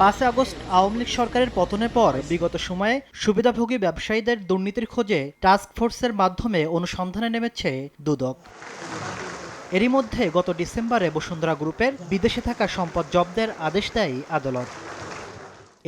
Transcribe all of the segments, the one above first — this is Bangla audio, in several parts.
5 আগস্ট আওয়ামী লীগ সরকারের পতনের পর বিগত সময়ে সুবিধাভোগী ব্যবসায়ীদের দুর্নীতির খোঁজে টাস্ক ফোর্সের মাধ্যমে অনুসন্ধানে নেমেছে দুদক। এরই মধ্যে গত ডিসেম্বরে বসুন্ধরা গ্রুপের বিদেশে থাকা সম্পদ জব্দের আদেশ দেয় আদালত।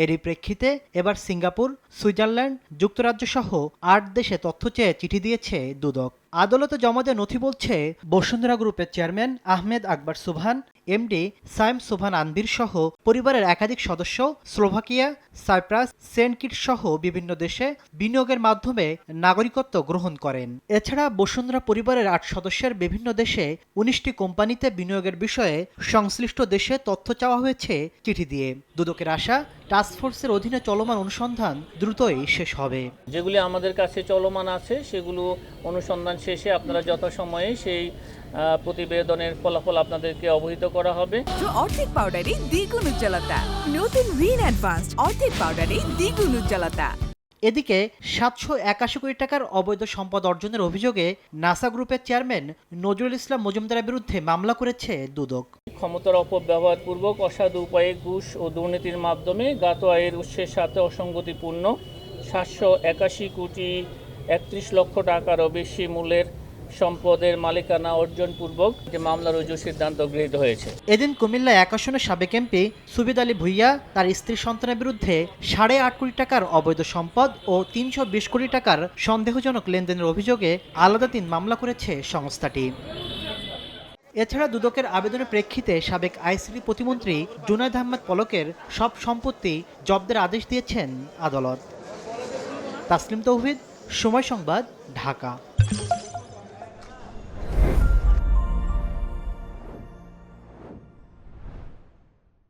এরই প্রেক্ষিতে এবার সিঙ্গাপুর, সুইজারল্যান্ড, যুক্তরাজ্য সহ 8 দেশে তথ্য চেয়ে চিঠি দিয়েছে দুদক। আদালতে জমা দেওয়া নথি বলছে, বসুন্ধরা গ্রুপের চেয়ারম্যান আহমেদ আকবর সুবহান, এমডি সাইম সুবহান আনভীর সহ পরিবারের একাধিক সদস্য স্লোভাকিয়া, সাইপ্রাস, সেন্ট কিটস সহ বিভিন্ন দেশে বিনিয়োগের মাধ্যমে নাগরিকত্ব গ্রহণ করেন। এছাড়া বসুন্ধরা পরিবারের 8 সদস্যের বিভিন্ন দেশে 19টি কোম্পানিতে বিনিয়োগের বিষয়ে সংশ্লিষ্ট দেশে তথ্য চাওয়া হয়েছে চিঠি দিয়ে। দুদকের আশা, টাস্কফোর্সের অধীনে চলমান অনুসন্ধান দ্রুতই শেষ হবে। যেগুলি আমাদের কাছে চলমান আছে সেগুলো অনুসন্ধান শেষে আপনারা যথাসময়ে সেই প্রতিবেদনের ফলাফল আপনাদেরকে অবহিত করা হবে। অর্ধেক পাউডারে দ্বিগুণ উজ্জ্বলতা, নতুন রিন অ্যাডভান্সড অর্ধেক পাউডারে দ্বিগুণ উজ্জ্বলতা। এদিকে 781 কোটি টাকার অবৈধ সম্পদ অর্জনের অভিযোগে নাসা গ্রুপের চেয়ারম্যান নজরুল ইসলাম মজুমদারের বিরুদ্ধে মামলা করেছে দুদক। ক্ষমতার অপব্যবহারপূর্বক অসাধু উপায়ে ঘুষ ও দুর্নীতির মাধ্যমে জ্ঞাত আয়ের উৎসের সাথে অসঙ্গতিপূর্ণ 781 কোটি 31 লক্ষ টাকারও বেশি মূল্যের সম্পদের মালিকানা অর্জনপূর্বক মামলা রুজুর সিদ্ধান্ত গৃহীত হয়েছে। এদিন কুমিল্লা 1 আসনের সাবেক এমপি সুবেদ আলী ভুইয়া তার স্ত্রী সন্তানের বিরুদ্ধে 8.5 কোটি টাকার অবৈধ সম্পদ ও 320 কোটি টাকার সন্দেহজনক লেনদেনের অভিযোগে আলাদা 3 মামলা করেছে সংস্থাটি। এছাড়া দুদকের আবেদনের প্রেক্ষিতে সাবেক আইসিটি প্রতিমন্ত্রী জুনায়েদ আহমেদ পলকের সব সম্পত্তি জব্দের আদেশ দিয়েছেন আদালত। তাসলিম তৌহিদ, সময় সংবাদ, ঢাকা।